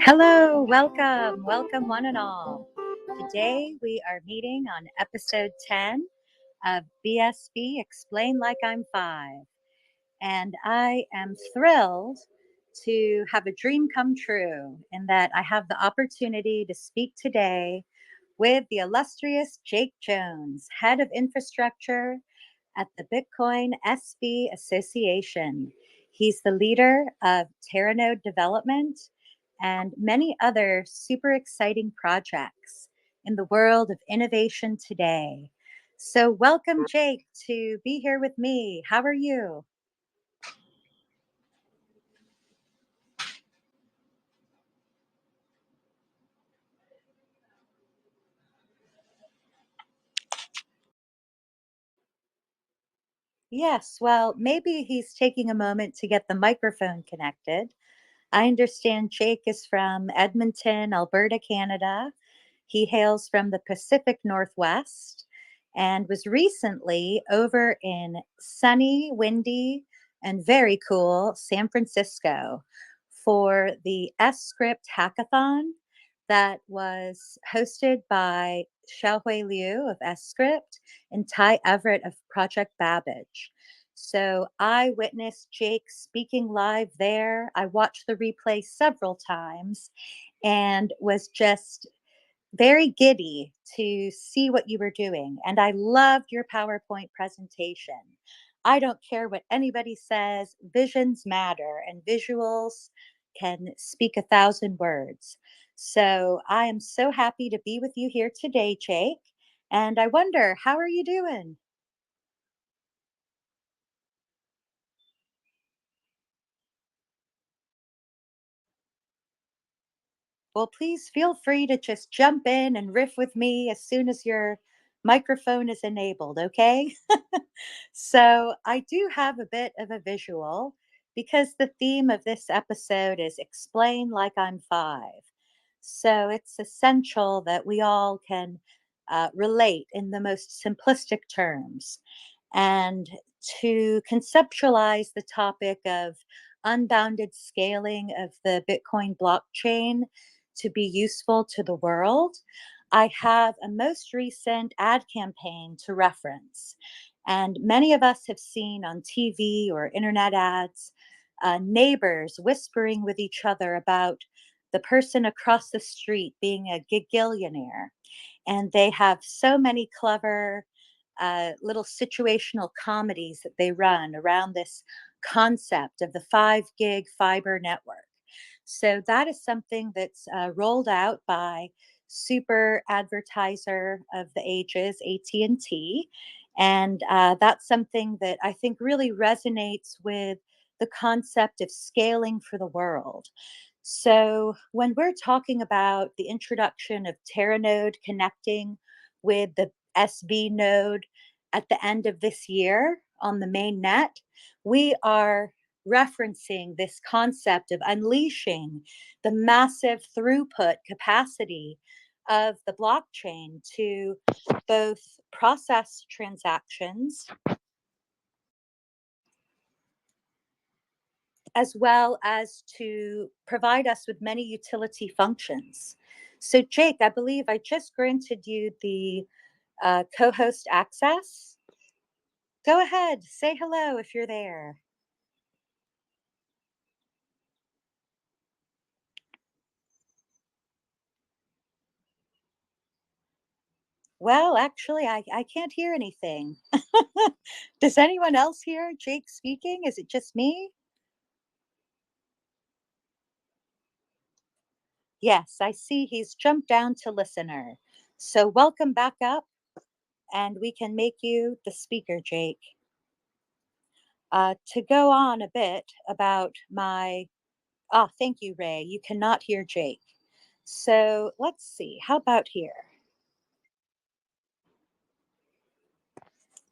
Hello, welcome one and all. Today we are meeting on episode 10 of BSV Explain Like I'm 5. And I am thrilled to have a dream come true in that I have the opportunity to speak today with the illustrious Jake Jones, head of infrastructure at the Bitcoin SV Association. He's the leader of Teranode development and many other super exciting projects in the world of innovation today. So, welcome, Jake, to be here with me. How are you? Yes, well, maybe he's taking a moment to get the microphone connected. I understand Jake is from Edmonton, Alberta, Canada. He hails from the Pacific Northwest and was recently over in sunny, windy, and very cool San Francisco for the S Script hackathon that was hosted by Xiaohui Liu of S Script and Ty Everett of Project Babbage. So I witnessed Jake speaking live there. I watched the replay several times and was just very giddy to see what you were doing. And I loved your PowerPoint presentation. I don't care what anybody says, visions matter and visuals can speak 1,000 words. So I am so happy to be with you here today, Jake. And I wonder, how are you doing? Well, please feel free to just jump in and riff with me as soon as your microphone is enabled, okay? So, I do have a bit of a visual because the theme of this episode is explain like I'm 5. So, it's essential that we all can relate in the most simplistic terms. And to conceptualize the topic of unbounded scaling of the Bitcoin blockchain to be useful to the world, I have a most recent ad campaign to reference. And many of us have seen on TV or internet ads neighbors whispering with each other about the person across the street being a gigillionaire. And they have so many clever little situational comedies that they run around this concept of the 5 gig fiber network. So that is something that's rolled out by super advertiser of the ages, AT&T. And that's something that I think really resonates with the concept of scaling for the world. So when we're talking about the introduction of Teranode connecting with the SB node at the end of this year on the main net, we are referencing this concept of unleashing the massive throughput capacity of the blockchain to both process transactions as well as to provide us with many utility functions. So, Jake, I believe I just granted you the co host access. Go ahead, say hello if you're there. Well, actually, I can't hear anything. Does anyone else hear Jake speaking? Is it just me? Yes, I see he's jumped down to listener. So, welcome back up, and we can make you the speaker, Jake. To go on a bit about my thank you, Ray. You cannot hear Jake. So let's see. How about here?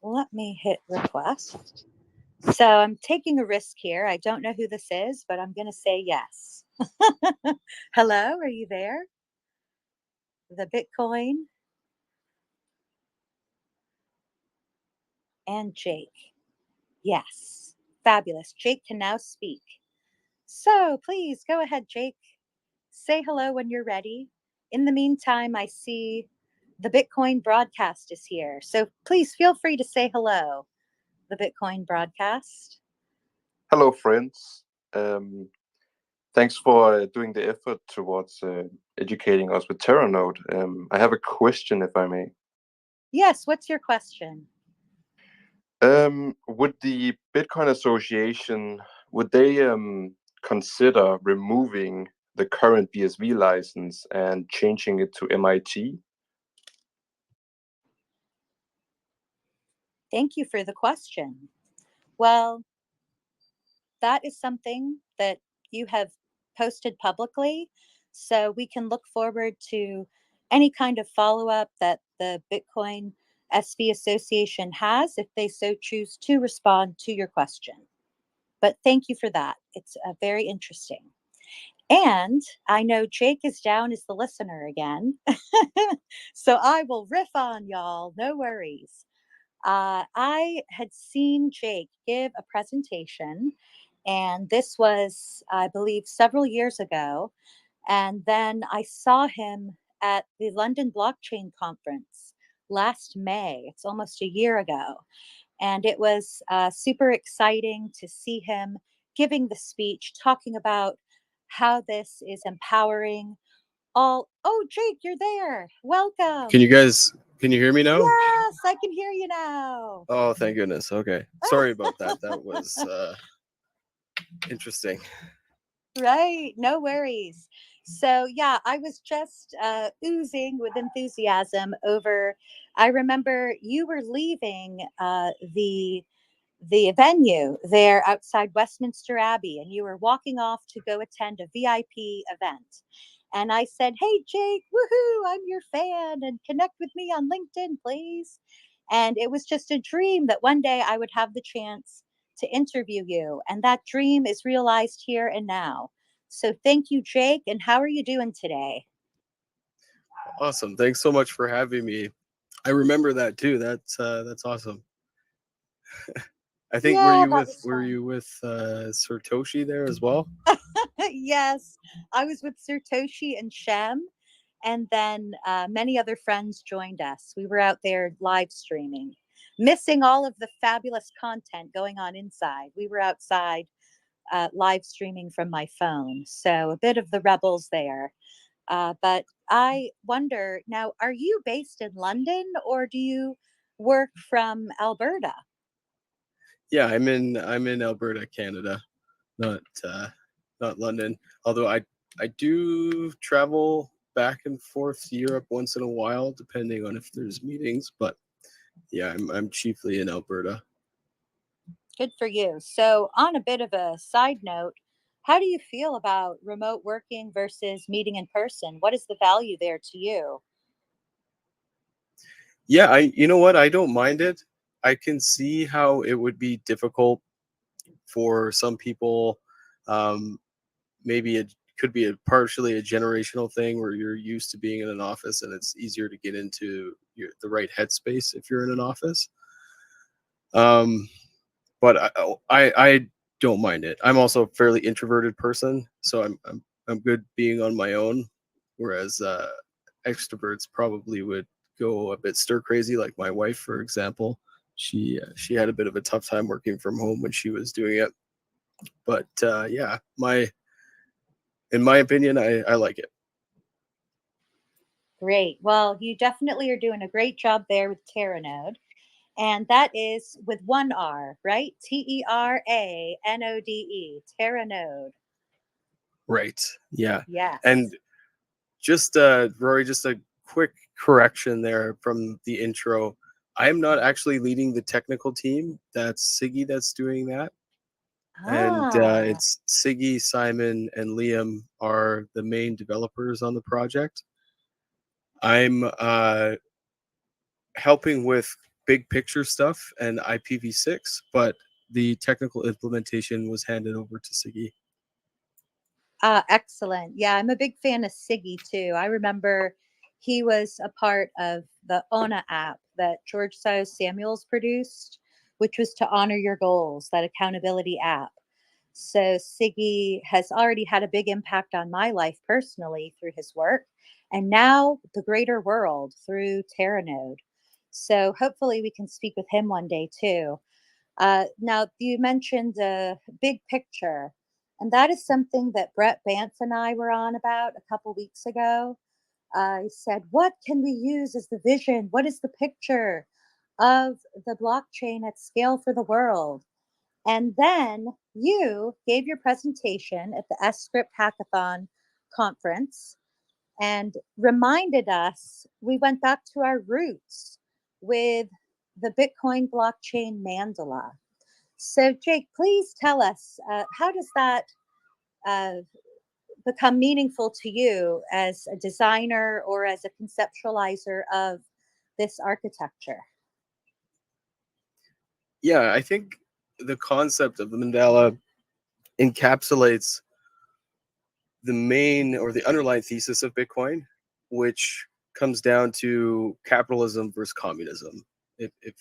Let me hit request. So I'm taking a risk here. I don't know who this is, but I'm going to say yes. Hello, are you there? The Bitcoin and Jake. Yes. Fabulous. Jake can now speak. So please go ahead, Jake. say hello when you're ready. In the meantime, I see the Bitcoin broadcast is here. So please feel free to say hello, the Bitcoin broadcast. Hello, friends. Thanks for doing the effort towards educating us with Teranode. I have a question, if I may. Yes, what's your question? Would the Bitcoin Association would they consider removing the current BSV license and changing it to MIT? Thank you for the question. Well, that is something that you have posted publicly. So we can look forward to any kind of follow up that the Bitcoin SV Association has if they so choose to respond to your question. But thank you for that. It's very interesting. And I know Jake is down as the listener again. So I will riff on y'all. No worries. I had seen Jake give a presentation, and this was, I believe, several years ago. And then I saw him at the London Blockchain Conference last May. It's almost a year ago. And it was super exciting to see him giving the speech, talking about how this is empowering all. Oh, Jake, you're there. Welcome. Can you hear me now? Yes, I can hear you now. Oh, thank goodness. Okay. Sorry about that. That was interesting. Right, no worries. So yeah, I was just oozing with enthusiasm over. I remember you were leaving the venue there outside Westminster Abbey, and you were walking off to go attend a VIP event. And I said, "Hey, Jake, woohoo! I'm your fan, and connect with me on LinkedIn, please." And it was just a dream that one day I would have the chance to interview you, and that dream is realized here and now. So thank you, Jake. And how are you doing today? Awesome. Thanks so much for having me. I remember that too. That's awesome. I think Yeah, that was were fun. you with Sartoshi there as well? Yes, I was with Satoshi and Shem, and then many other friends joined us. We were out there live streaming, missing all of the fabulous content going on inside. We were outside live streaming from my phone, so a bit of the rebels there. But I wonder now, are you based in London or do you work from Alberta? Yeah, I'm in Alberta, Canada, not not London. Although I do travel back and forth to Europe once in a while, depending on if there's meetings. But yeah, I'm chiefly in Alberta. Good for you. So, on a bit of a side note, how do you feel about remote working versus meeting in person? What is the value there to you? Yeah, you know what? I don't mind it. I can see how it would be difficult for some people. Um, Maybe it could be partially a generational thing where you're used to being in an office and it's easier to get into the right headspace if you're in an office. Um, but I don't mind it. I'm also a fairly introverted person, so I'm good being on my own. Whereas extroverts probably would go a bit stir crazy, like my wife, for example. She had a bit of a tough time working from home when she was doing it. But yeah, my in my opinion, I like it. Great. Well, you definitely are doing a great job there with Teranode. And that is with one R, right? Teranode, Teranode. Right. Yeah. Yes. And just Rory, just a quick correction there from the intro. I'm not actually leading the technical team. That's Siggy that's doing that. And Ah, it's Siggy, Simon, and Liam are the main developers on the project. I'm helping with big picture stuff and IPv6, but the technical implementation was handed over to Siggy. excellent. Yeah, I'm a big fan of Siggy too. I remember he was a part of the ONA app that George Sios Samuels produced, which was to honor your goals, that accountability app. So Siggy has already had a big impact on my life personally through his work, and now the greater world through Teranode. So hopefully we can speak with him one day too. Now, you mentioned the big picture, and that is something that Brett Banff and I were on about a couple weeks ago. I said, what can we use as the vision? What is the picture of the blockchain at scale for the world? And then you gave your presentation at the S-Script Hackathon conference and reminded us we went back to our roots with the Bitcoin blockchain mandala. So, Jake, please tell us, how does that uh, become meaningful to you as a designer or as a conceptualizer of this architecture? Yeah, I think the concept of the mandala encapsulates the main or the underlying thesis of Bitcoin, which comes down to capitalism versus communism, if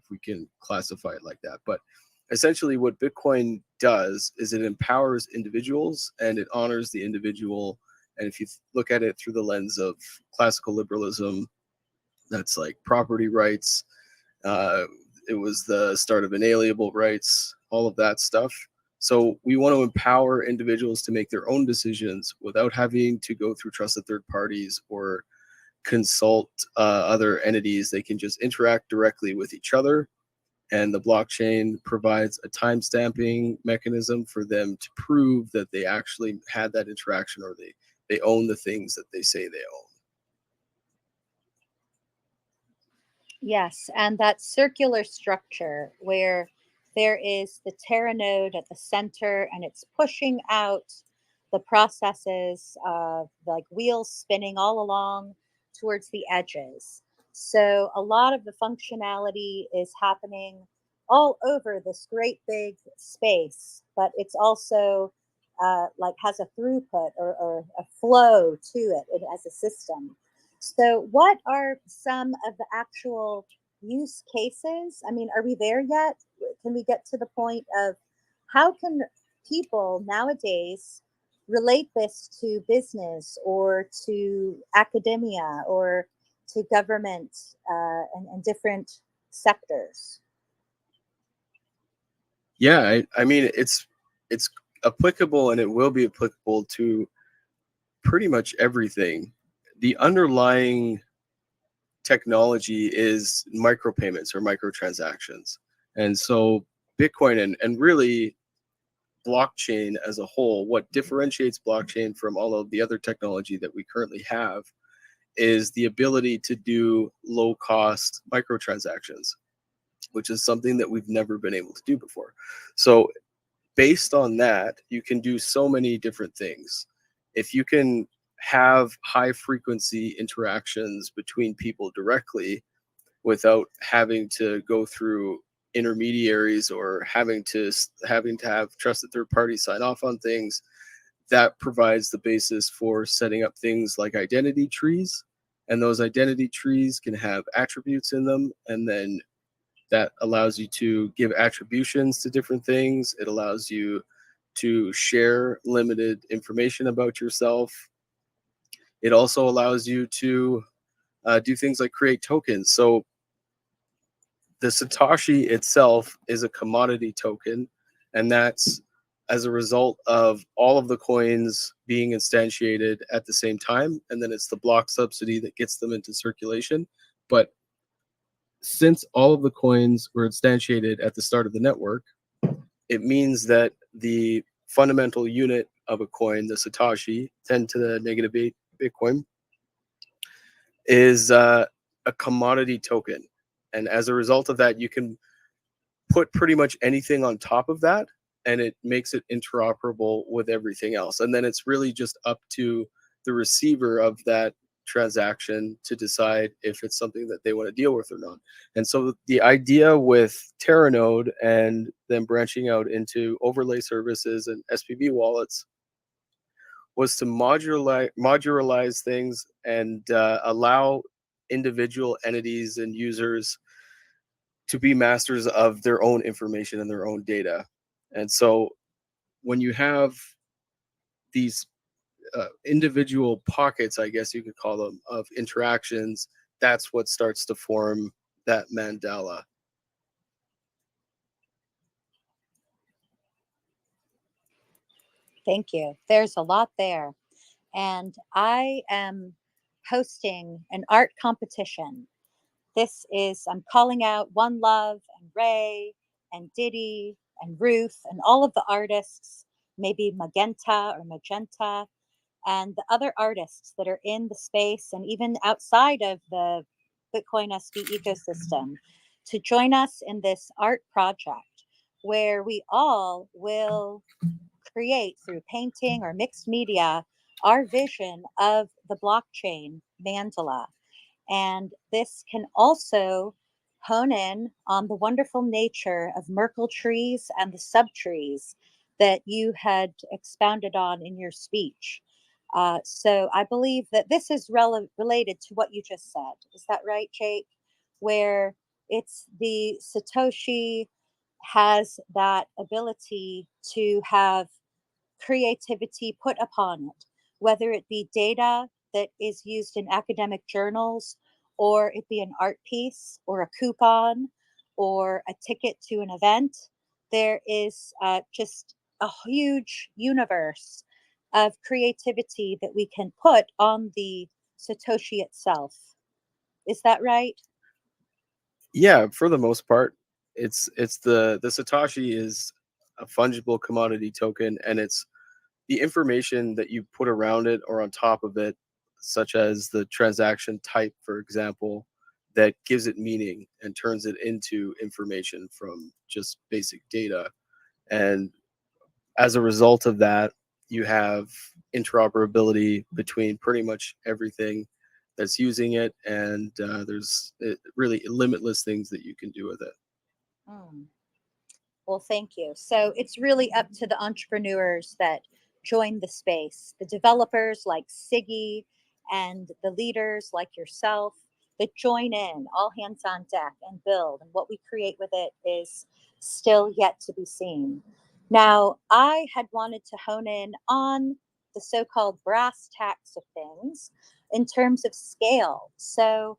we can classify it like that. But essentially, what Bitcoin does is it empowers individuals and it honors the individual. And if you look at it through the lens of classical liberalism, that's like property rights. Uh, it was the start of inalienable rights, all of that stuff. So we want to empower individuals to make their own decisions without having to go through trusted third parties or consult other entities. They can just interact directly with each other. And the blockchain provides a time stamping mechanism for them to prove that they actually had that interaction or they own the things that they say they own. Yes, and that circular structure where there is the Teranode at the center and it's pushing out the processes of like wheels spinning all along towards the edges. So a lot of the functionality is happening all over this great big space, but it's also like has a throughput or a flow to it as a system. So, what are some of the actual use cases? I mean, are we there yet? Can we get to the point of how can people nowadays relate this to business or to academia or to government and different sectors? Yeah, I mean it's applicable and it will be applicable to pretty much everything. The underlying technology is micropayments or microtransactions. And so Bitcoin and really blockchain as a whole, what differentiates blockchain from all of the other technology that we currently have is the ability to do low cost microtransactions, which is something that we've never been able to do before. So based on that, you can do so many different things. If you can have high frequency interactions between people directly without having to go through intermediaries or having to have trusted third parties sign off on things, that provides the basis for setting up things like identity trees. And those identity trees can have attributes in them, and then that allows you to give attributions to different things. It allows you to share limited information about yourself. It also allows you to do things like create tokens. So the Satoshi itself is a commodity token, and that's as a result of all of the coins being instantiated at the same time. And then it's the block subsidy that gets them into circulation. But since all of the coins were instantiated at the start of the network, it means that the fundamental unit of a coin, the Satoshi, 10 to the negative 8 Bitcoin, is a commodity token. And as a result of that, you can put pretty much anything on top of that, and it makes it interoperable with everything else. And then it's really just up to the receiver of that transaction to decide if it's something that they want to deal with or not. And so the idea with Teranode and then branching out into overlay services and SPV wallets was to modularize things and allow individual entities and users to be masters of their own information and their own data. And so when you have these individual pockets, I guess you could call them, of interactions, that's what starts to form that mandala. Thank you. There's a lot there. And I am hosting an art competition. I'm calling out One Love and Ray and Diddy and Ruth and all of the artists, maybe Magenta or Magenta, and the other artists that are in the space and even outside of the Bitcoin SV ecosystem to join us in this art project where we all will create through painting or mixed media our vision of the blockchain mandala. And this can also hone in on the wonderful nature of Merkle trees and the subtrees that you had expounded on in your speech. So I believe that this is related to what you just said. Is that right, Jake? Where it's the Satoshi has that ability to have creativity put upon it, whether it be data that is used in academic journals, or it be an art piece, or a coupon, or a ticket to an event. There is just a huge universe of creativity that we can put on the Satoshi itself. Is that right? Yeah, for the most part, it's the Satoshi is a fungible commodity token, and it's the information that you put around it or on top of it, such as the transaction type, for example, that gives it meaning and turns it into information from just basic data. And as a result of that, you have interoperability between pretty much everything that's using it, and there's really limitless things that you can do with it. Mm. Well, thank you. So it's really up to the entrepreneurs that join the space, the developers like Siggy and the leaders like yourself that join in, all hands on deck, and build. And what we create with it is still yet to be seen. Now, I had wanted to hone in on the so called brass tacks of things in terms of scale. So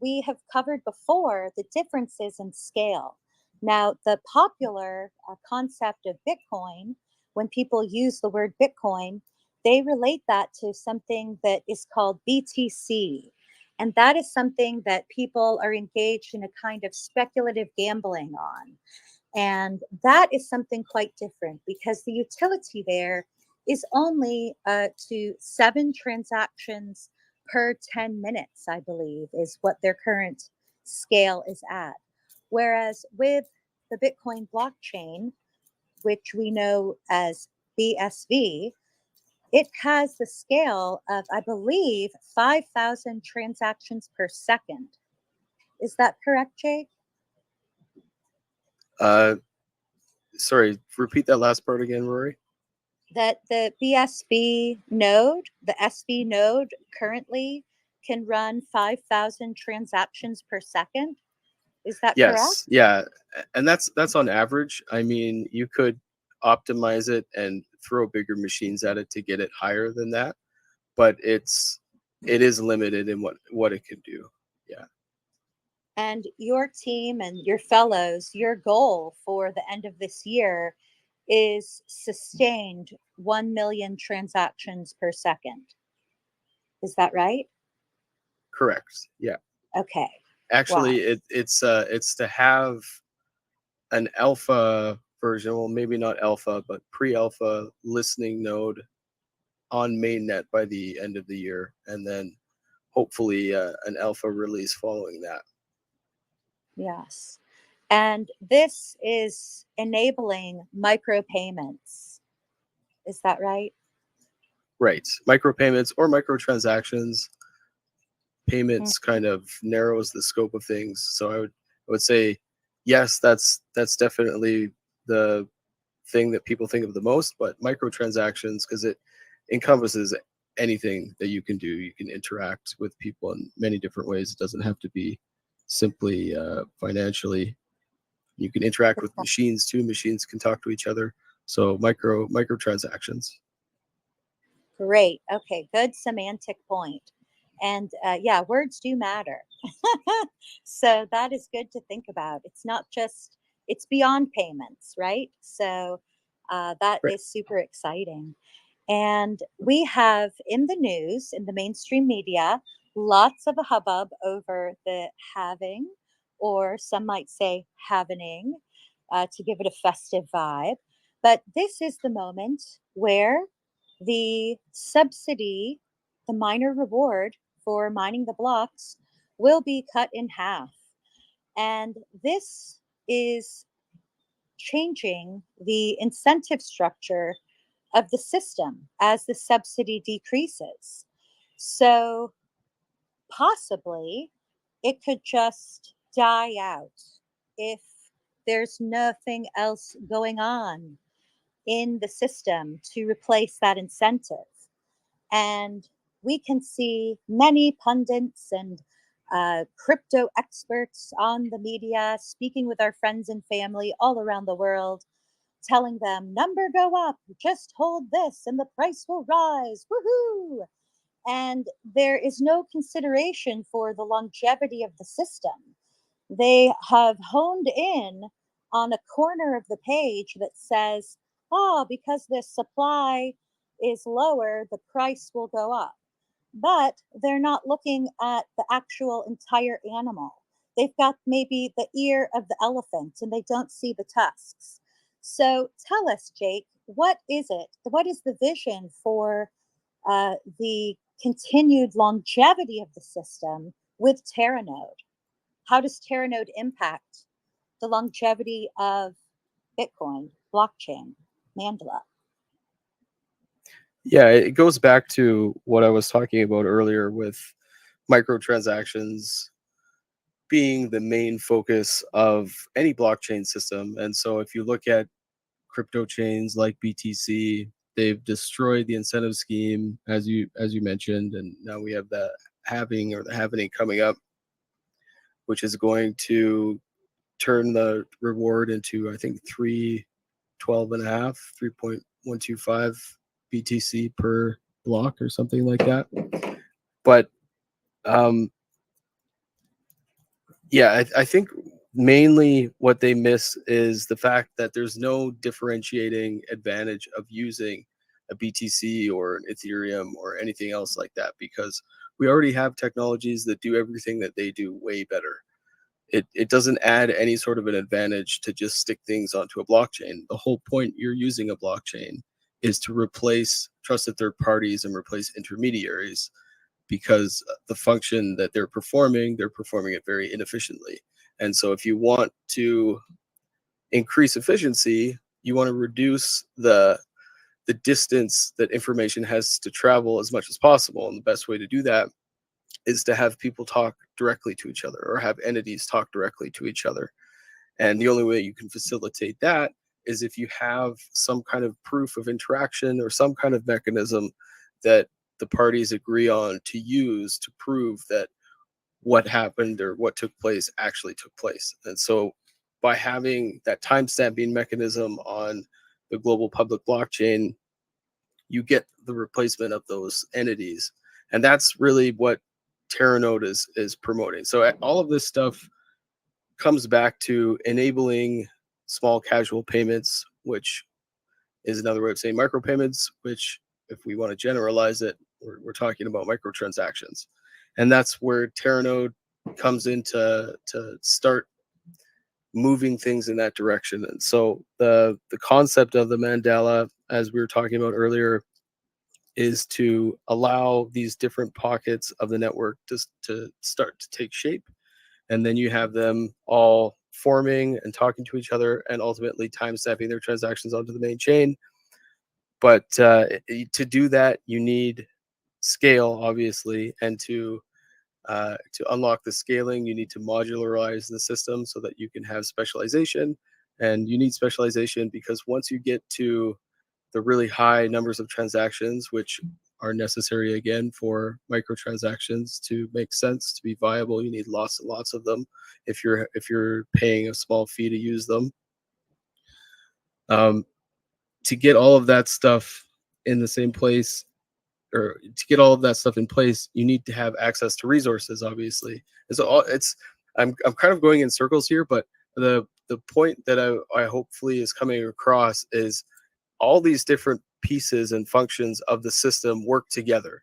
we have covered before the differences in scale. Now, the popular concept of Bitcoin, when people use the word Bitcoin, they relate that to something that is called BTC. And that is something that people are engaged in a kind of speculative gambling on. And that is something quite different because the utility there is only to 7 transactions per 10 minutes, I believe, is what their current scale is at. Whereas with the Bitcoin blockchain, which we know as BSV, it has the scale of, I believe, 5,000 transactions per second. Is that correct, Jake? Sorry, repeat that last part again, Rory. That the BSV node, the SV node currently can run 5,000 transactions per second. Is that correct? Yes, yeah, and that's on average. I mean, you could optimize it and throw bigger machines at it to get it higher than that, but it is limited in what it can do. Yeah. And your team and your fellows, your goal for the end of this year is sustained 1 million transactions per second. Is that right? Correct. Yeah. Okay. Actually, Wow. it's to have an alpha version, well, maybe not alpha, but pre-alpha listening node on mainnet by the end of the year, and then hopefully an alpha release following that. Yes. And this is enabling micropayments. Is that right? Right. Micropayments or microtransactions. Payments Mm. kind of narrows the scope of things. So I would say, yes, that's definitely the thing that people think of the most, but microtransactions, because it encompasses anything that you can do. You can interact with people in many different ways. It doesn't have to be simply financially. You can interact with machines too. Machines can talk to each other. So microtransactions. Great. Okay, good semantic point. And yeah, words do matter. So that is good to think about. It's not just, it's beyond payments, right? So that Right. is super exciting. And we have in the news, in the mainstream media, lots of a hubbub over the halving, or some might say havening, to give it a festive vibe. But this is the moment where the subsidy, the miner reward for mining the blocks, will be cut in half. And this is changing the incentive structure of the system as the subsidy decreases. So possibly it could just die out if there's nothing else going on in the system to replace that incentive. And we can see many pundits and crypto experts on the media speaking with our friends and family all around the world, telling them, number go up, just hold this and the price will rise. Woohoo! And there is no consideration for the longevity of the system. They have honed in on a corner of the page that says, oh, because the supply is lower, the price will go up. But they're not looking at the actual entire animal. They've got maybe the ear of the elephant and they don't see the tusks. So tell us, Jake, what is it? What is the vision for the continued longevity of the system with Teranode? How does Teranode impact the longevity of Bitcoin, blockchain, mandala? Yeah, it goes back to what I was talking about earlier with microtransactions being the main focus of any blockchain system. And so if you look at crypto chains like BTC, they've destroyed the incentive scheme, as you mentioned, and now we have the halving or the halvening coming up, which is going to turn the reward into, I think, 3.125 BTC per block or something like that. But yeah, I think mainly what they miss is the fact that there's no differentiating advantage of using a BTC or an Ethereum or anything else like that, because we already have technologies that do everything that they do way better. It doesn't add any sort of an advantage to just stick things onto a blockchain. The whole point you're using a blockchain is to replace trusted third parties and replace intermediaries, because the function that they're performing it very inefficiently. And so if you want to increase efficiency, you want to reduce the distance that information has to travel as much as possible. And the best way to do that is to have people talk directly to each other, or have entities talk directly to each other. And the only way you can facilitate that is if you have some kind of proof of interaction or some kind of mechanism that the parties agree on to use to prove that what happened or what took place actually took place. And so by having that timestamping mechanism on the global public blockchain, you get the replacement of those entities. And that's really what Teranode is promoting. So all of this stuff comes back to enabling small casual payments, which is another way of saying micropayments, which, if we want to generalize it, we're talking about microtransactions. And that's where Teranode comes in to start moving things in that direction. And so the concept of the mandala, as we were talking about earlier, is to allow these different pockets of the network to start to take shape. And then you have them all forming and talking to each other and ultimately time-stamping their transactions onto the main chain. But to do that, you need scale, obviously, and to unlock the scaling, you need to modularize the system so that you can have specialization. And you need specialization because once you get to the really high numbers of transactions, which are necessary again for microtransactions to make sense, to be viable, you need lots and lots of them if you're paying a small fee to use them. to get all of that stuff in the same place, or to get all of that stuff in place, you need to have access to resources, obviously. And so I'm kind of going in circles here, but the point that I hopefully is coming across is all these different pieces and functions of the system work together.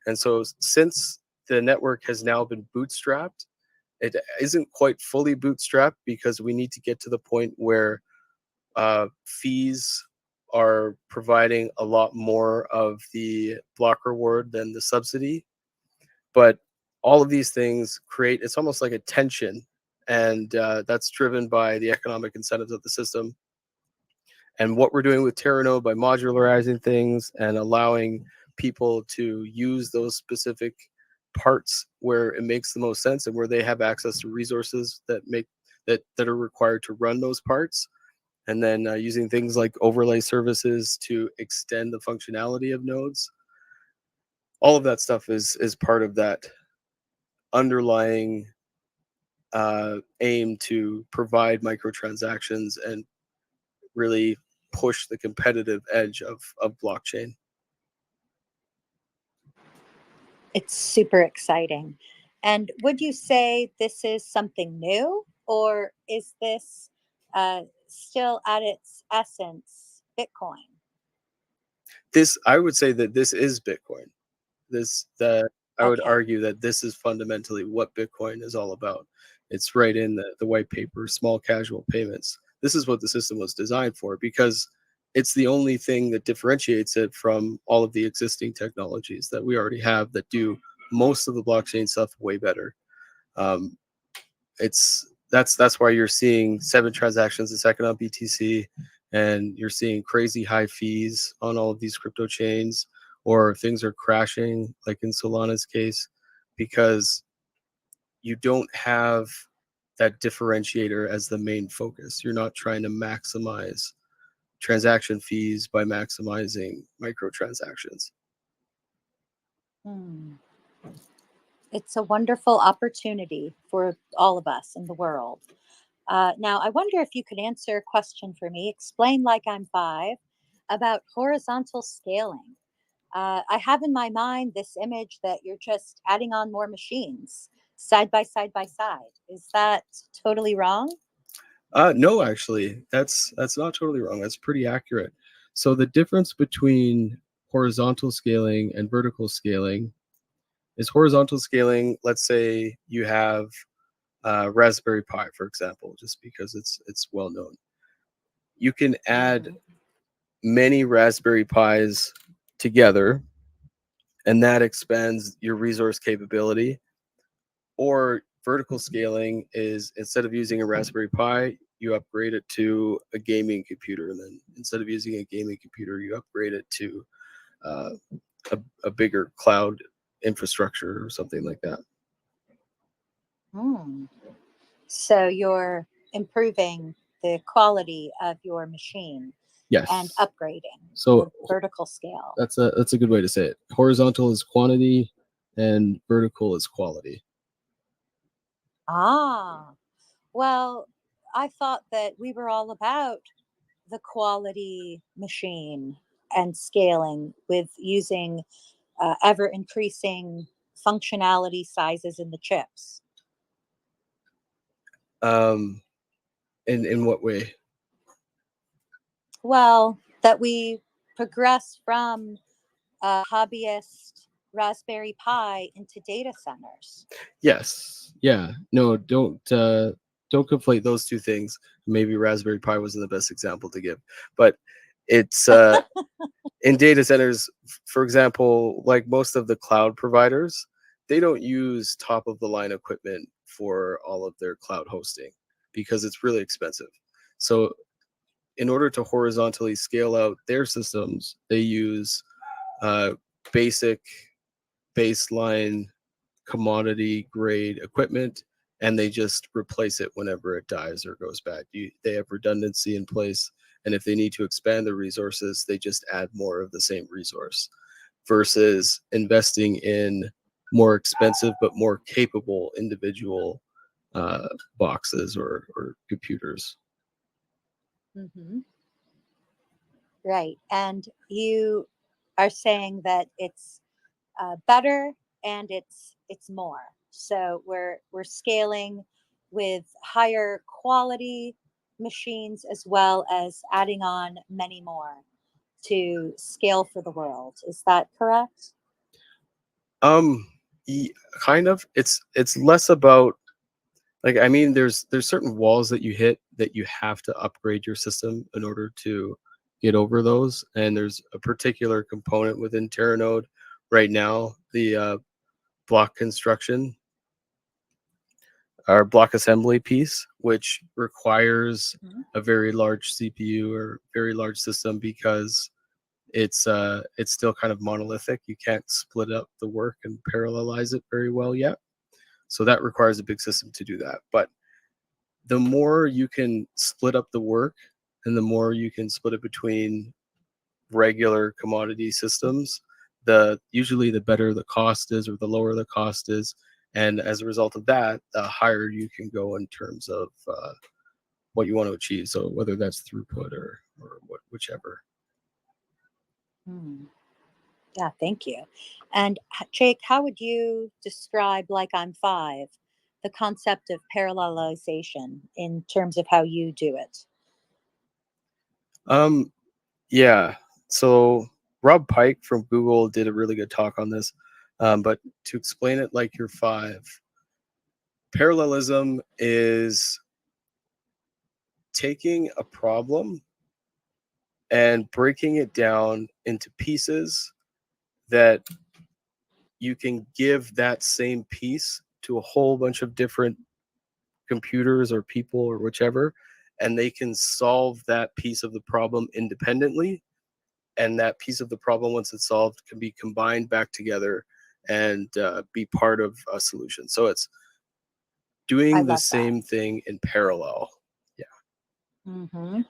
And so since the network has now been bootstrapped, it isn't quite fully bootstrapped because we need to get to the point where fees are providing a lot more of the block reward than the subsidy. But all of these things create, it's almost like a tension, and that's driven by the economic incentives of the system. And what we're doing with Teranode by modularizing things and allowing people to use those specific parts where it makes the most sense and where they have access to resources that are required to run those parts, and then using things like overlay services to extend the functionality of nodes. All of that stuff is part of that underlying aim to provide microtransactions and really push the competitive edge of blockchain. It's super exciting. And would you say this is something new, or is this still at its essence Bitcoin? I would say that this is Bitcoin. I would Okay. argue that this is fundamentally what Bitcoin is all about. It's right in the white paper, small casual payments. This is what the system was designed for, because it's the only thing that differentiates it from all of the existing technologies that we already have that do most of the blockchain stuff way better. That's why you're seeing 7 transactions a second on BTC, and you're seeing crazy high fees on all of these crypto chains, or things are crashing like in Solana's case, because you don't have that differentiator as the main focus. You're not trying to maximize transaction fees by maximizing microtransactions. It's a wonderful opportunity for all of us in the world. Now, I wonder if you could answer a question for me. Explain like I'm 5 about horizontal scaling. I have in my mind this image that you're just adding on more machines side by side by side. Is that totally wrong? No, actually, that's not totally wrong. That's pretty accurate. So the difference between horizontal scaling and vertical scaling is horizontal scaling. Let's say you have Raspberry Pi, for example, just because it's well known. You can add many Raspberry Pis together, and that expands your resource capability. Or vertical scaling is, instead of using a Raspberry Pi, you upgrade it to a gaming computer, and then instead of using a gaming computer, you upgrade it to a bigger cloud infrastructure or something like that. So you're improving the quality of your machine. Yes. And upgrading. So vertical scale. That's a good way to say it. Horizontal is quantity, and vertical is quality. Well, I thought that we were all about the quality machine and scaling with using ever increasing functionality sizes in the chips. In what way? Well, that we progress from a hobbyist Raspberry Pi into data centers. Yes. Yeah. No, don't conflate those two things. Maybe Raspberry Pi wasn't the best example to give, but it's in data centers, for example, like most of the cloud providers, they don't use top of the line equipment for all of their cloud hosting because it's really expensive. So in order to horizontally scale out their systems, they use basic baseline commodity grade equipment, and they just replace it whenever it dies or goes bad. They have redundancy in place, and if they need to expand their resources, they just add more of the same resource, versus investing in more expensive but more capable individual boxes or computers. Right. And you are saying that it's better and it's more. So we're scaling with higher quality machines as well as adding on many more to scale for the world. Is that correct? Um, kind of. It's less about, like, I mean, there's certain walls that you hit that you have to upgrade your system in order to get over those. And there's a particular component within Teranode right now, the block construction, our block assembly piece, which requires Mhm. a very large CPU or very large system because it's still kind of monolithic. You can't split up the work and parallelize it very well yet. So that requires a big system to do that. But the more you can split up the work and the more you can split it between regular commodity systems, the usually the better the cost is or the lower the cost is. And as a result of that, the higher you can go in terms of what you want to achieve. So whether that's throughput or whichever. Hmm. Yeah, thank you. And Jake, how would you describe like I'm five, the concept of parallelization in terms of how you do it? Um, yeah. So Rob Pike from Google did a really good talk on this. But to explain it like you're five, parallelism is taking a problem and breaking it down into pieces that you can give that same piece to a whole bunch of different computers or people or whichever, and they can solve that piece of the problem independently. And that piece of the problem, once it's solved, can be combined back together and be part of a solution. So it's I doing the love that. same thing in parallel. Yeah. Hmm.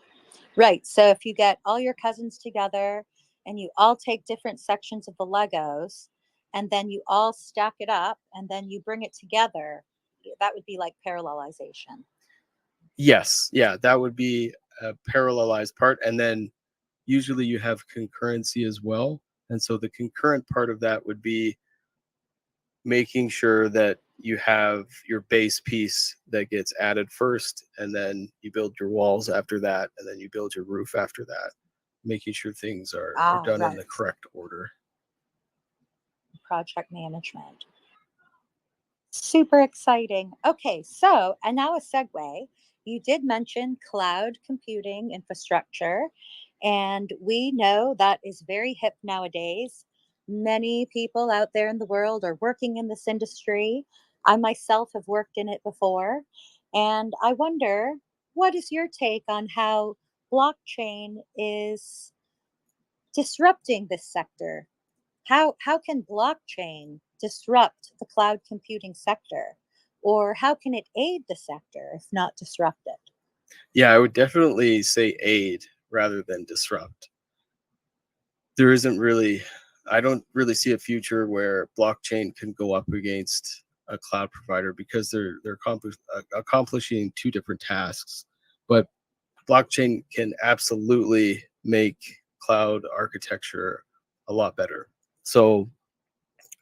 Right. So if you get all your cousins together and you all take different sections of the Legos and then you all stack it up and then you bring it together, that would be like parallelization. Yes. Yeah. That would be a parallelized part. And then usually you have concurrency as well. And so the concurrent part of that would be making sure that you have your base piece that gets added first, and then you build your walls after that, and then you build your roof after that, making sure things are Ah, done in right. the correct order. Project management. Super exciting. Okay, so, and now a segue. You did mention cloud computing infrastructure, and we know that is very hip nowadays. Many people out there in the world are working in this industry. I myself have worked in it before, and I wonder, what is your take on how blockchain is disrupting this sector? How can blockchain disrupt the cloud computing sector? Or how can it aid the sector if not disrupt it? Yeah, I would definitely say aid rather than disrupt. There isn't really, I don't really see a future where blockchain can go up against a cloud provider because they're accomplishing two different tasks. But blockchain can absolutely make cloud architecture a lot better. So,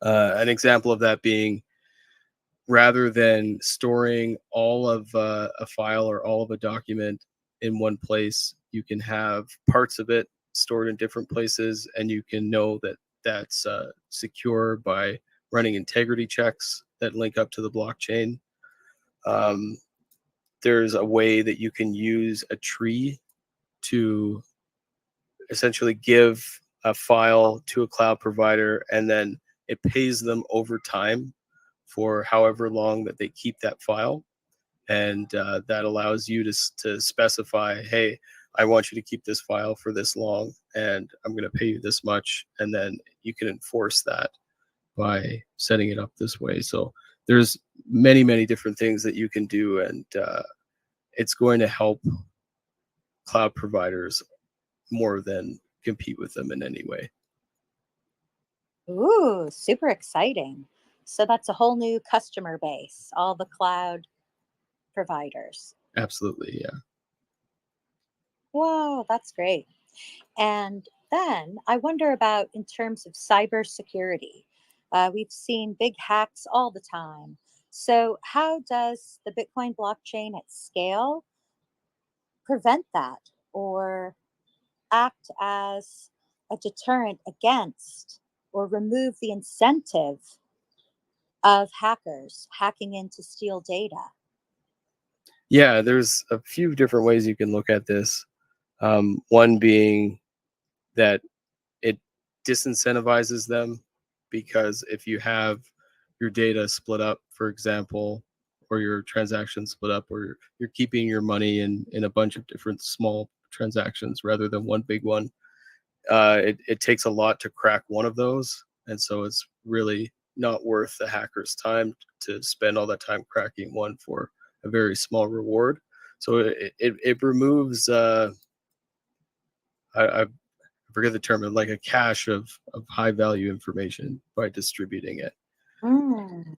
an example of that being, rather than storing all of a file or all of a document in one place, you can have parts of it stored in different places, and you can know that that's secure by running integrity checks that link up to the blockchain. Um, there's a way that you can use a tree to essentially give a file to a cloud provider, and then it pays them over time for however long that they keep that file. And that allows you to specify, hey, I want you to keep this file for this long, and I'm going to pay you this much. And then you can enforce that by setting it up this way. So there's many, many different things that you can do, and it's going to help cloud providers more than compete with them in any way. Ooh, super exciting. So that's a whole new customer base, all the cloud providers. Absolutely, yeah. Whoa, that's great. And then I wonder about in terms of cybersecurity. We've seen big hacks all the time. So, how does the Bitcoin blockchain at scale prevent that or act as a deterrent against or remove the incentive of hackers hacking in to steal data? Yeah, there's a few different ways you can look at this. One being that it disincentivizes them, because if you have your data split up, for example, or your transactions split up, or you're keeping your money in a bunch of different small transactions rather than one big one, it takes a lot to crack one of those. And so it's really not worth the hacker's time to spend all that time cracking one for a very small reward. So it removes, I forget the term, like a cache of high value information by distributing it. Mm.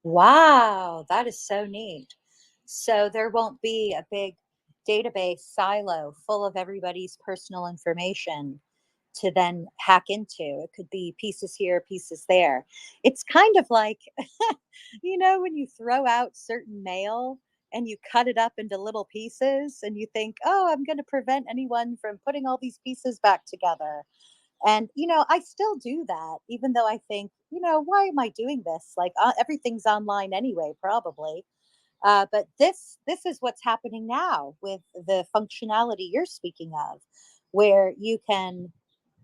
Wow, that is so neat. So there won't be a big database silo full of everybody's personal information to then hack into. It could be pieces here, pieces there. It's kind of like, when you throw out certain mail and you cut it up into little pieces and you think, oh, I'm going to prevent anyone from putting all these pieces back together. And, I still do that, even though I think, why am I doing this? Like everything's online anyway, probably. But this is what's happening now with the functionality you're speaking of, where you can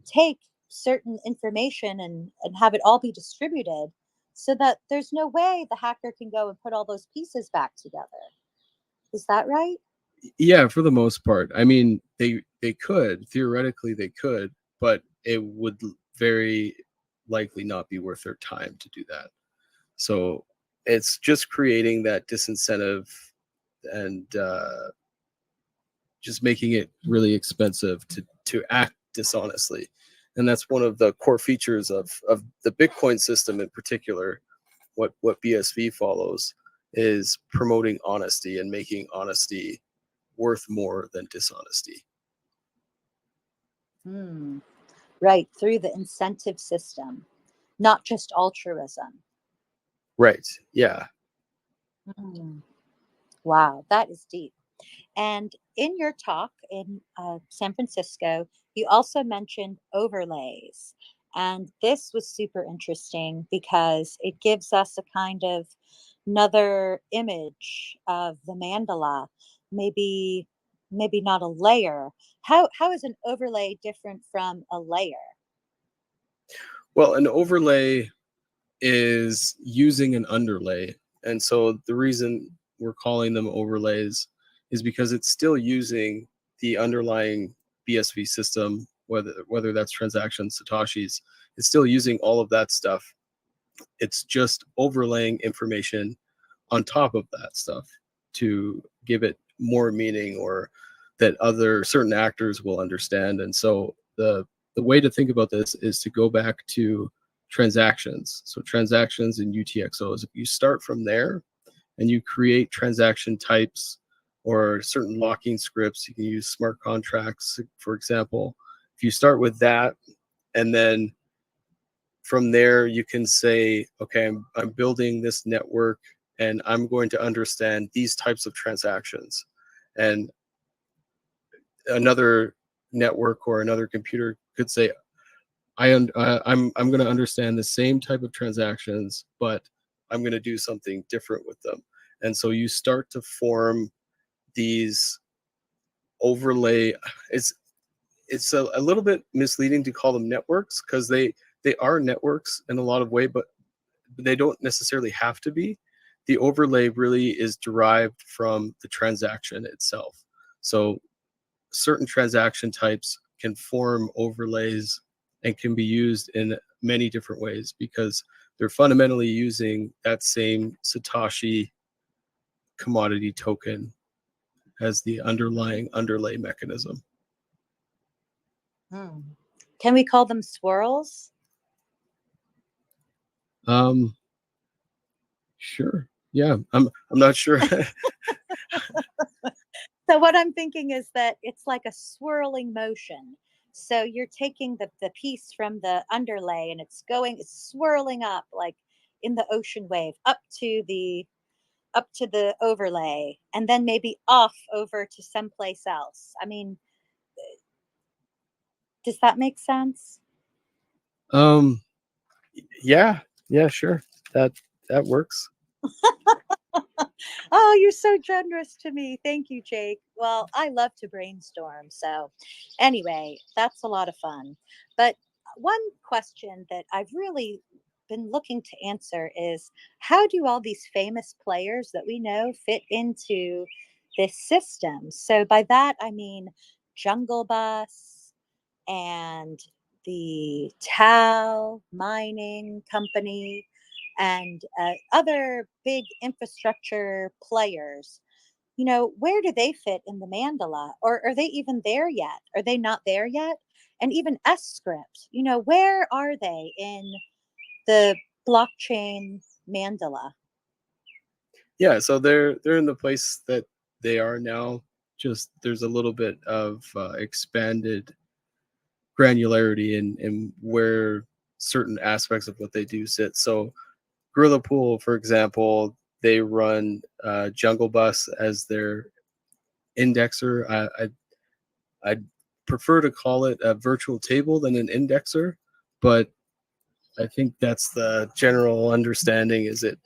take certain information and have it all be distributed so that there's no way the hacker can go and put all those pieces back together. Is that right? Yeah, for the most part. I mean, they could, theoretically they could, but it would very likely not be worth their time to do that. So it's just creating that disincentive, and just making it really expensive to act dishonestly. And that's one of the core features of the Bitcoin system in particular. What BSV follows is promoting honesty and making honesty worth more than dishonesty. Hmm. Right, through the incentive system, not just altruism. Right. Yeah. Hmm. Wow, that is deep. And in your talk in San Francisco, you also mentioned overlays. And this was super interesting because it gives us a kind of another image of the mandala, maybe not a layer. How is an overlay different from a layer? Well, an overlay is using an underlay. And so the reason we're calling them overlays is because it's still using the underlying BSV system, whether that's transactions, Satoshis, it's still using all of that stuff. It's just overlaying information on top of that stuff to give it more meaning, or that other certain actors will understand. And so the way to think about this is to go back to transactions. So transactions in UTXOs, if you start from there and you create transaction types or certain locking scripts, you can use smart contracts, for example. If you start with that, and then from there you can say, okay, I'm building this network and I'm going to understand these types of transactions. And another network or another computer could say, I'm going to understand the same type of transactions, but I'm going to do something different with them. And so you start to form these overlay. It's a little bit misleading to call them networks, because they are networks in a lot of way, but they don't necessarily have to be. The overlay really is derived from the transaction itself. So certain transaction types can form overlays and can be used in many different ways, because they're fundamentally using that same Satoshi commodity token as the underlying underlay mechanism. Hmm. Can we call them swirls? Sure. Yeah, I'm not sure. So what I'm thinking is that it's like a swirling motion. So you're taking the piece from the underlay and it's swirling up like in the ocean wave up to the overlay, and then maybe off over to someplace else. I mean, does that make sense? Yeah, sure. That works. Oh, you're so generous to me. Thank you, Jake. Well, I love to brainstorm. So, anyway, that's a lot of fun. But one question that I've really been looking to answer is, how do all these famous players that we know fit into this system? So, by that, I mean Jungle Bus and the Tau mining company and other big infrastructure players. Where do they fit in the mandala? Or are they even there yet? Are they not there yet? And even S script, where are they in the blockchain mandala? Yeah, so they're in the place that they are now. Just there's a little bit of expanded granularity in where certain aspects of what they do sit. So Gorilla Pool, for example, they run Jungle Bus as their indexer. I'd prefer to call it a virtual table than an indexer, but I think that's the general understanding. Is it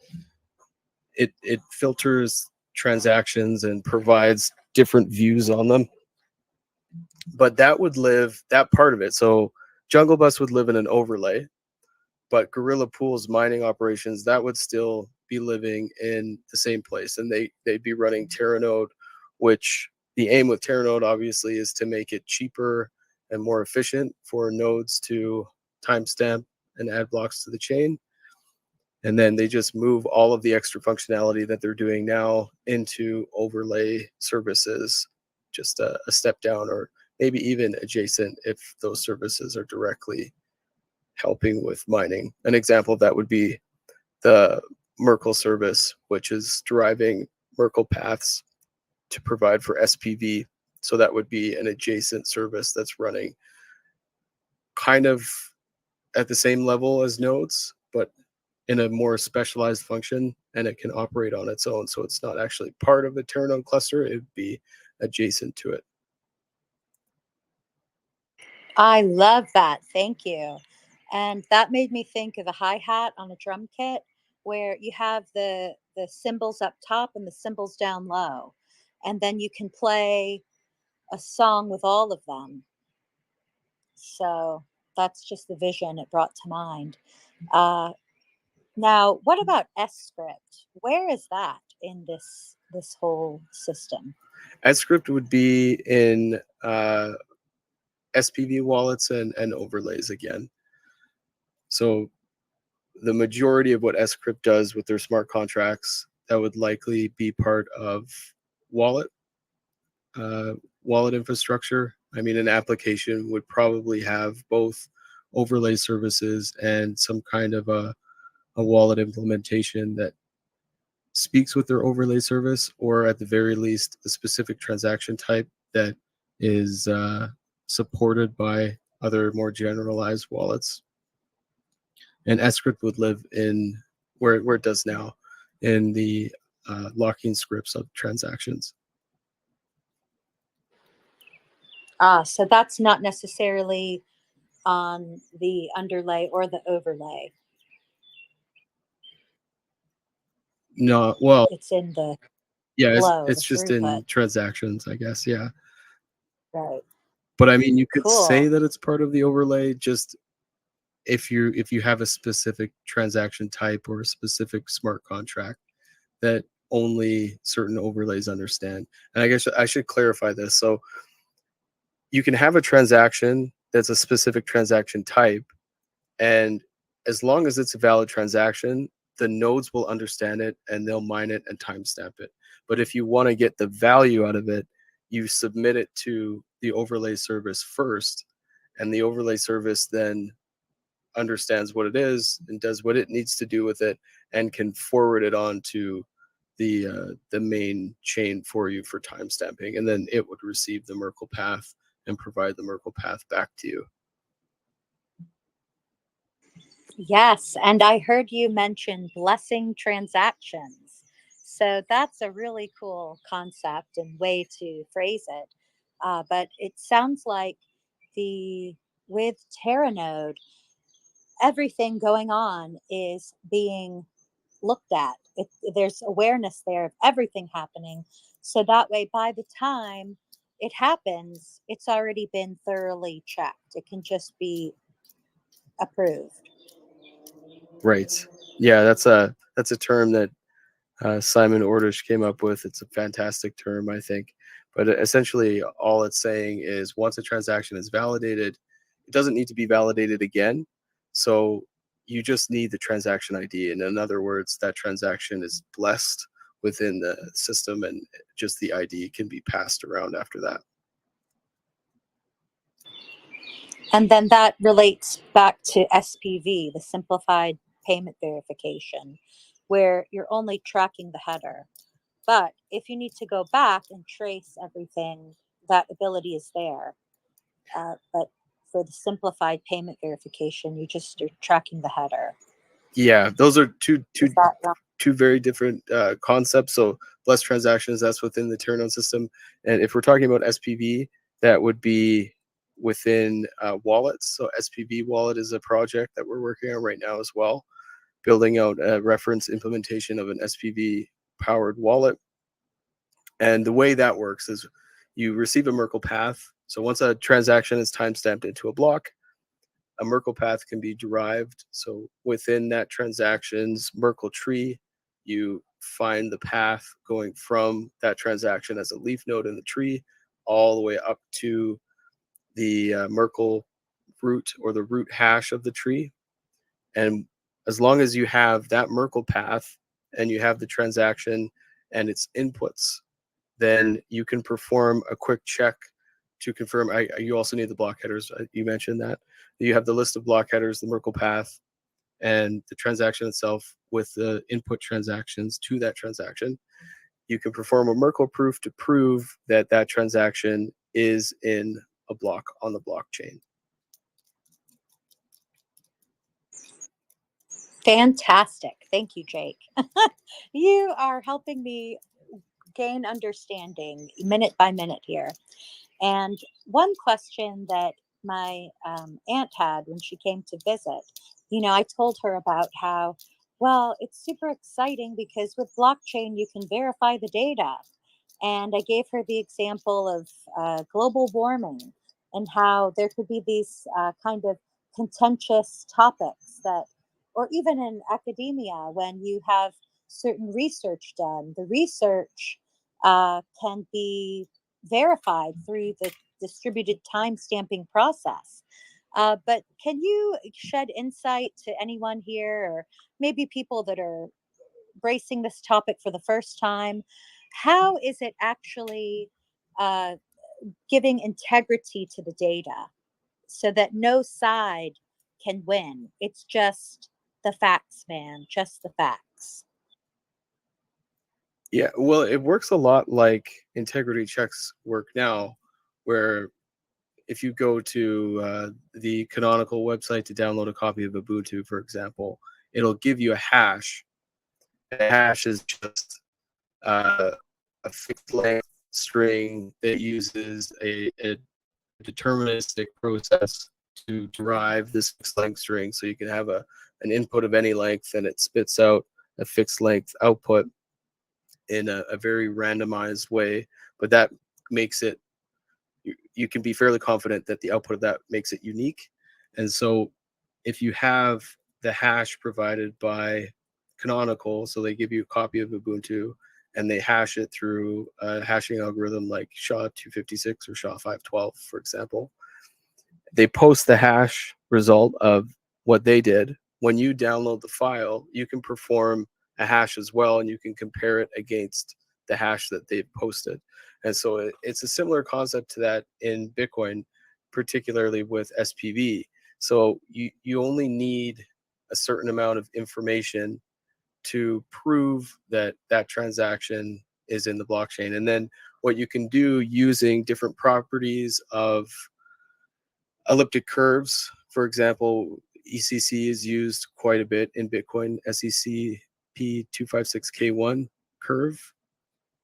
filters transactions and provides different views on them. But that part of it. So Jungle Bus would live in an overlay, but Gorilla Pool's mining operations, that would still be living in the same place, and they'd be running Teranode, which the aim with Teranode obviously is to make it cheaper and more efficient for nodes to timestamp and add blocks to the chain. And then they just move all of the extra functionality that they're doing now into overlay services, just a step down, or maybe even adjacent if those services are directly helping with mining. An example of that would be the Merkle service, which is deriving Merkle paths to provide for SPV. So that would be an adjacent service that's running kind of at the same level as nodes, but in a more specialized function, and it can operate on its own. So it's not actually part of the Teranode cluster, it would be adjacent to it. I love that. Thank you. And that made me think of a hi-hat on a drum kit where you have the cymbals up top and the cymbals down low. And then you can play a song with all of them. So that's just the vision it brought to mind. Now, what about S script? Where is that in this whole system? S script would be in SPV wallets and overlays again. So the majority of what S script does with their smart contracts, that would likely be part of wallet infrastructure. I mean, an application would probably have both overlay services and some kind of a wallet implementation that speaks with their overlay service, or at the very least, a specific transaction type that is supported by other more generalized wallets. And script would live in where it does now, in the locking scripts of transactions. So that's not necessarily on the underlay or the overlay. No, well, it's in the yeah, flow, it's the just throughput. in transactions, I guess. Yeah. Right. But I mean, you could Cool. say that it's part of the overlay, just if you have a specific transaction type or a specific smart contract that only certain overlays understand. And I guess I should clarify this. So you can have a transaction that's a specific transaction type, and as long as it's a valid transaction, the nodes will understand it and they'll mine it and timestamp it. But if you want to get the value out of it, you submit it to the overlay service first, and the overlay service then understands what it is and does what it needs to do with it, and can forward it on to the main chain for you for timestamping, and then it would receive the Merkle path and provide the Merkle path back to you. Yes, and I heard you mention blessing transactions. So that's a really cool concept and way to phrase it. But it sounds like with Teranode, everything going on is being looked at. There's awareness there of everything happening. So that way, by the time it happens, it's already been thoroughly checked. It can just be approved. Right. Yeah, that's a term that Simon Ordish came up with. It's a fantastic term, I think. But essentially, all it's saying is once a transaction is validated, it doesn't need to be validated again. So you just need the transaction ID. And in other words, that transaction is blessed within the system, and just the ID can be passed around after that. And then that relates back to SPV, the simplified payment verification, where you're only tracking the header. But if you need to go back and trace everything, that ability is there. But for the simplified payment verification, are tracking the header. Yeah, those are two Is that right? very different concepts. So blessed transactions, that's within the Teranode system. And if we're talking about SPV, that would be within wallets. So SPV wallet is a project that we're working on right now as well, building out a reference implementation of an SPV powered wallet. And the way that works is you receive a Merkle path. So once a transaction is timestamped into a block, a Merkle path can be derived. So within that transaction's Merkle tree, you find the path going from that transaction as a leaf node in the tree all the way up to the Merkle root or the root hash of the tree. And as long as you have that Merkle path and you have the transaction and its inputs, then you can perform a quick check to confirm. You also need the block headers. You mentioned that. You have the list of block headers, the Merkle path, and the transaction itself with the input transactions to that transaction. You can perform a Merkle proof to prove that that transaction is in a block on the blockchain. Fantastic. Thank you, Jake. You are helping me gain understanding minute by minute here. And one question that my aunt had when she came to visit, I told her about how, well, it's super exciting because with blockchain, you can verify the data. And I gave her the example of global warming and how there could be these kind of contentious topics that, or even in academia, when you have certain research done, the research can be verified through the distributed time stamping process. But can you shed insight to anyone here, or maybe people that are bracing this topic for the first time? How is it actually uh, giving integrity to the data so that no side can win? It's just the facts, man, just the facts. Yeah, well, it works a lot like integrity checks work now, where if you go to the Canonical website to download a copy of Ubuntu, for example, it'll give you a hash. A hash is just a fixed length string that uses a deterministic process to derive this fixed length string. So you can have an input of any length and it spits out a fixed length output in a very randomized way. But that makes it, you can be fairly confident that the output of that makes it unique. And so if you have the hash provided by Canonical, so they give you a copy of Ubuntu and they hash it through a hashing algorithm like SHA-256 or SHA-512, for example, they post the hash result of what they did. When you download the file, you can perform a hash as well, and you can compare it against the hash that they've posted. And so it's a similar concept to that in Bitcoin, particularly with SPV. So you only need a certain amount of information to prove that that transaction is in the blockchain. And then what you can do using different properties of elliptic curves. For example, ECC is used quite a bit in Bitcoin, SEC P256K1 curve.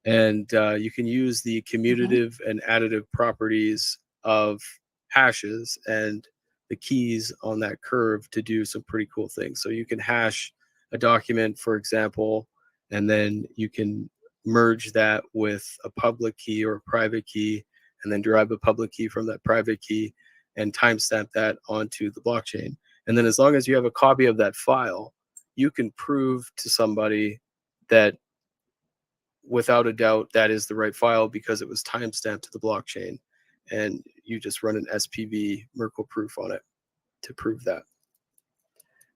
And you can use the commutative and additive properties of hashes and the keys on that curve to do some pretty cool things. So you can hash a document, for example, and then you can merge that with a public key or a private key, and then derive a public key from that private key and timestamp that onto the blockchain. And then as long as you have a copy of that file, you can prove to somebody that without a doubt that is the right file because it was timestamped to the blockchain, and you just run an SPV Merkle proof on it to prove that.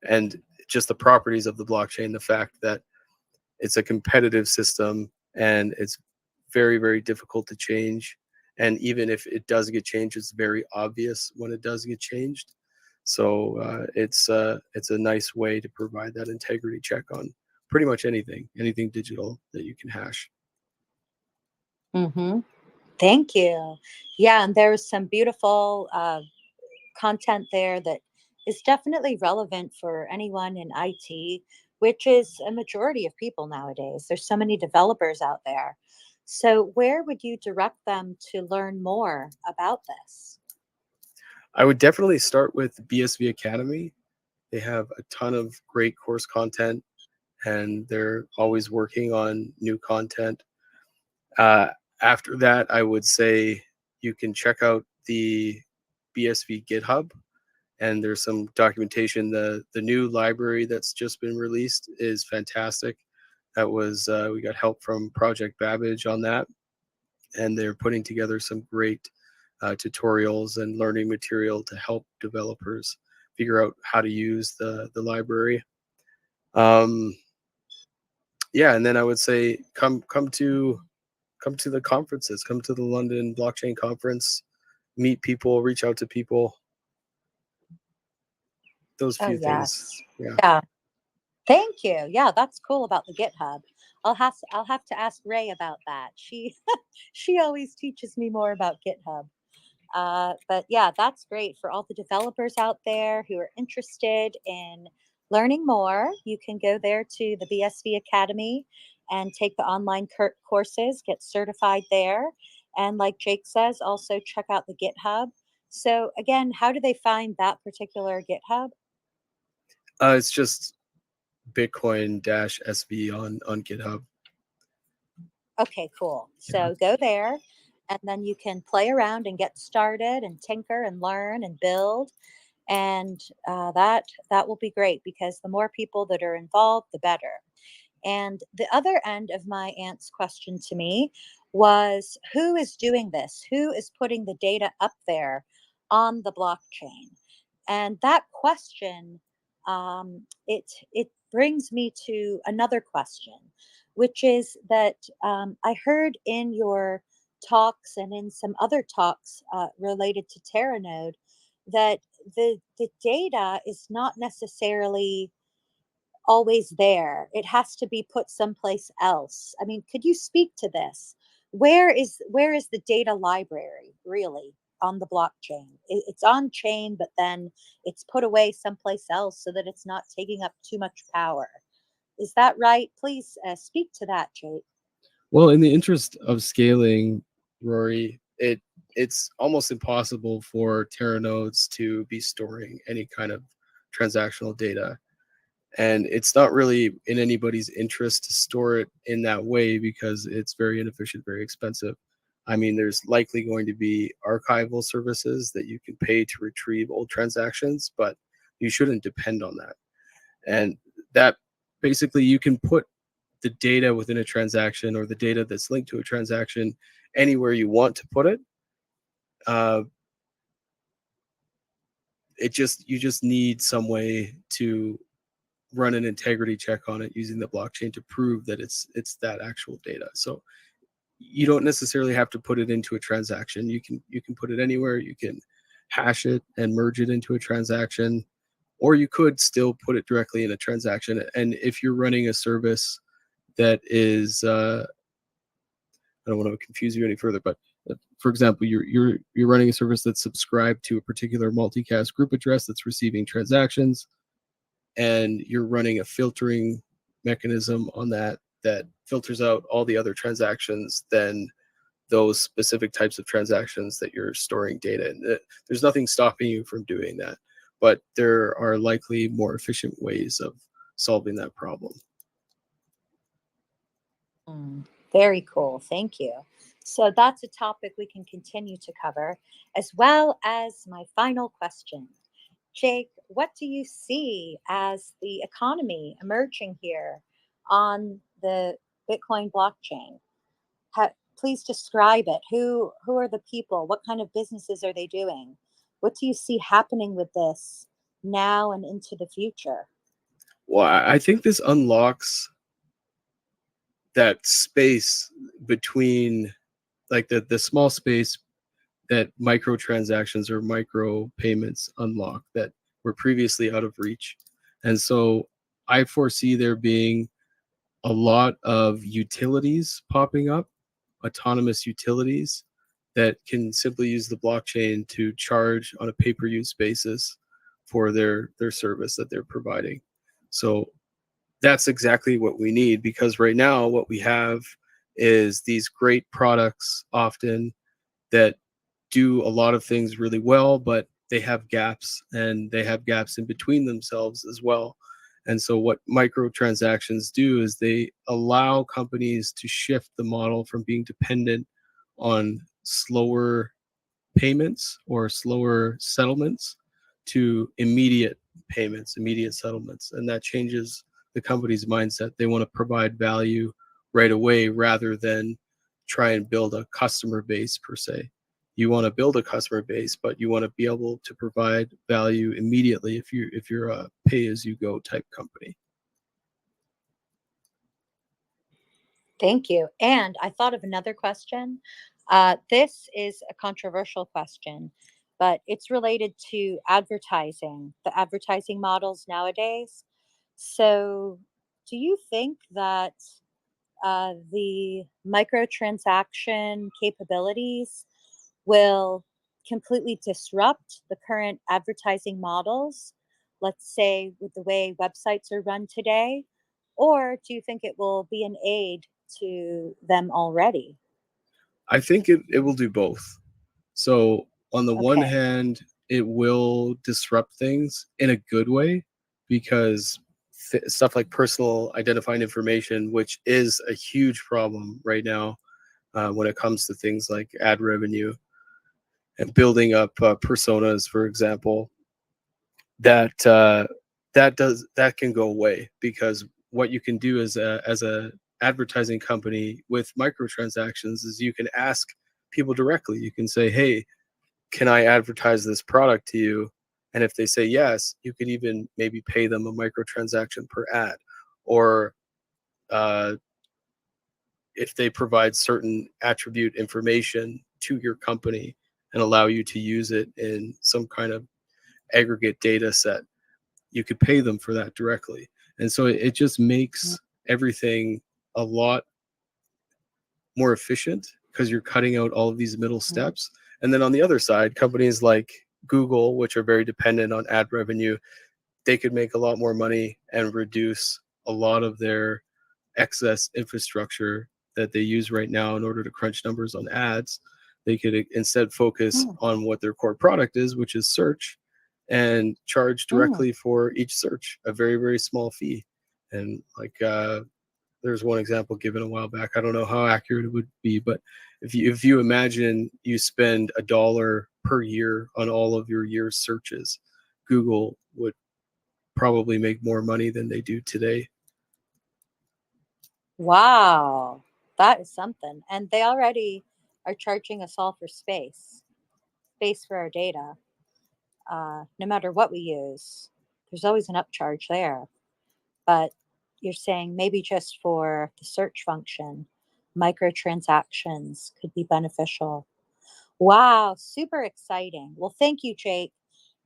And just the properties of the blockchain, the fact that it's a competitive system and it's very, very difficult to change. And even if it does get changed, it's very obvious when it does get changed. So it's a nice way to provide that integrity check on pretty much anything digital that you can hash. Thank you. Yeah, and there's some beautiful content there that is definitely relevant for anyone in IT, which is a majority of people nowadays. There's so many developers out there. So where would you direct them to learn more about this? I would definitely start with BSV Academy. They have a ton of great course content, and they're always working on new content. After that, I would say you can check out the BSV GitHub, and there's some documentation. The new library that's just been released is fantastic. That was we got help from Project Babbage on that, and they're putting together some great tutorials and learning material to help developers figure out how to use the library. Yeah, and then I would say come to the conferences, come to the London Blockchain Conference, meet people, reach out to people. Those few things. Yeah. Thank you. Yeah, that's cool about the GitHub. I'll have to ask Ray about that. She always teaches me more about GitHub. But yeah, that's great for all the developers out there who are interested in learning more. You can go there to the BSV Academy and take the online courses, get certified there. And like Jake says, also check out the GitHub. So again, how do they find that particular GitHub? It's just Bitcoin-SV on GitHub. Okay, cool. So go there, and then you can play around and get started and tinker and learn and build. And that will be great because the more people that are involved, the better. And the other end of my aunt's question to me was, who is doing this? Who is putting the data up there on the blockchain? And that question, it brings me to another question, which is that I heard in your talks and in some other talks related to Teranode that the data is not necessarily always there. It has to be put someplace else. I mean, could you speak to this? Where is the data library really on the blockchain? It's on chain, but then it's put away someplace else so that it's not taking up too much power. Is that right? Please speak to that, Jake. Well, in the interest of scaling, Rory, it's almost impossible for Teranodes to be storing any kind of transactional data. And it's not really in anybody's interest to store it in that way because it's very inefficient, very expensive. I mean, there's likely going to be archival services that you can pay to retrieve old transactions, but you shouldn't depend on that. And that basically you can put the data within a transaction or the data that's linked to a transaction anywhere you want to put it. You just need some way to run an integrity check on it using the blockchain to prove that it's that actual data. So you don't necessarily have to put it into a transaction. You can put it anywhere. You can hash it and merge it into a transaction, or you could still put it directly in a transaction. And if you're running a service that is I don't want to confuse you any further, but for example, you're running a service that's subscribed to a particular multicast group address that's receiving transactions, and you're running a filtering mechanism on that filters out all the other transactions than those specific types of transactions that you're storing data in. There's nothing stopping you from doing that, but there are likely more efficient ways of solving that problem. Very cool. Thank you. So that's a topic we can continue to cover, as well as my final question. Jake, what do you see as the economy emerging here on the Bitcoin blockchain? Please describe it. Who are the people? What kind of businesses are they doing? What do you see happening with this now and into the future? Well, I think this unlocks that space between, like, the small space that microtransactions or micro payments unlock that were previously out of reach. And so I foresee there being a lot of utilities popping up, autonomous utilities that can simply use the blockchain to charge on a pay-per-use basis for their service that they're providing. So that's exactly what we need, because right now what we have is these great products often that do a lot of things really well, but they have gaps, and they have gaps in between themselves as well. And so what microtransactions do is they allow companies to shift the model from being dependent on slower payments or slower settlements to immediate payments, immediate settlements. And that changes the company's mindset. They want to provide value right away rather than try and build a customer base per se. You want to build a customer base, but you want to be able to provide value immediately if you're a pay-as-you-go type company. Thank you. And I thought of another question. This is a controversial question, but it's related to advertising, the advertising models nowadays. So, do you think that the microtransaction capabilities will completely disrupt the current advertising models, let's say with the way websites are run today? Or do you think it will be an aid to them already? I think it will do both. So on the one Okay. hand, it will disrupt things in a good way, because stuff like personal identifying information, which is a huge problem right now when it comes to things like ad revenue and building up personas, for example, that that can go away, because what you can do as a advertising company with microtransactions is you can ask people directly. You can say, hey, can I advertise this product to you? And if they say yes, you could even maybe pay them a microtransaction per ad. Or uh, if they provide certain attribute information to your company and allow you to use it in some kind of aggregate data set, you could pay them for that directly. And so it just makes everything a lot more efficient, because you're cutting out all of these middle steps. And then on the other side, companies like Google, which are very dependent on ad revenue, they could make a lot more money and reduce a lot of their excess infrastructure that they use right now in order to crunch numbers on ads. They could instead focus on what their core product is, which is search, and charge directly for each search a very, very small fee. And like there's one example given a while back. I don't know how accurate it would be, but if you imagine you spend $1 per year on all of your year's searches, Google would probably make more money than they do today. Wow, that is something. And they already are charging us all for space for our data. No matter what we use, there's always an upcharge there. But you're saying maybe just for the search function, microtransactions could be beneficial. Wow, super exciting. Well, thank you, Jake.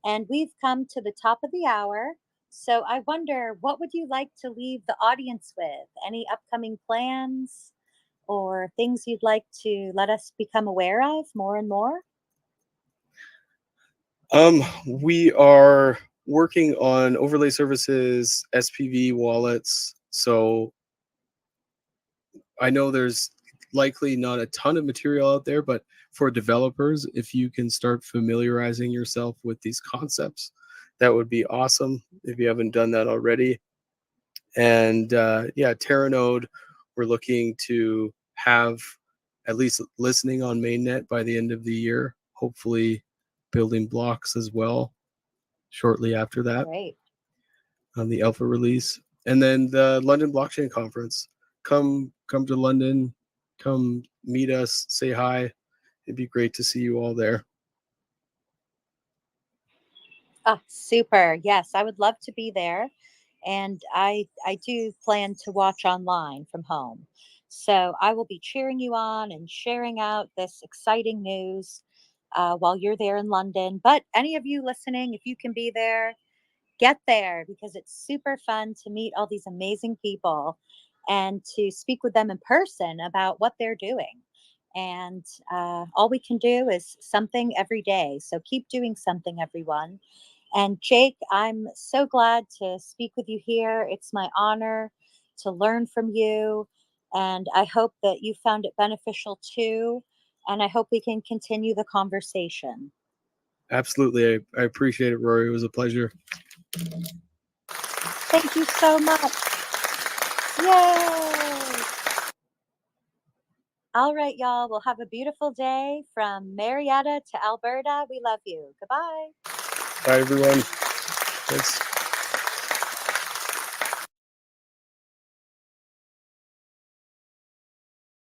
And we've come to the top of the hour. So I wonder, what would you like to leave the audience with? Any upcoming plans or things you'd like to let us become aware of more and more? We are working on overlay services, SPV wallets. So I know there's likely not a ton of material out there, but for developers, if you can start familiarizing yourself with these concepts, that would be awesome if you haven't done that already. And yeah, Teranode, we're looking to have at least listening on mainnet by the end of the year, hopefully building blocks as well shortly after that Great. on the alpha release. And then the London Blockchain Conference. Come to London, come meet us, say hi. It'd be great to see you all there. Oh, super. Yes, I would love to be there. And I do plan to watch online from home. So I will be cheering you on and sharing out this exciting news while you're there in London. But any of you listening, if you can be there, get there, because it's super fun to meet all these amazing people and to speak with them in person about what they're doing. And all we can do is something every day. So keep doing something, everyone. And Jake, I'm so glad to speak with you here. It's my honor to learn from you. And I hope that you found it beneficial too. And I hope we can continue the conversation. Absolutely. I appreciate it, Rory. It was a pleasure. Thank you so much. Yay! All right, y'all. We'll have a beautiful day from Marietta to Alberta. We love you. Goodbye. Bye, everyone. Thanks.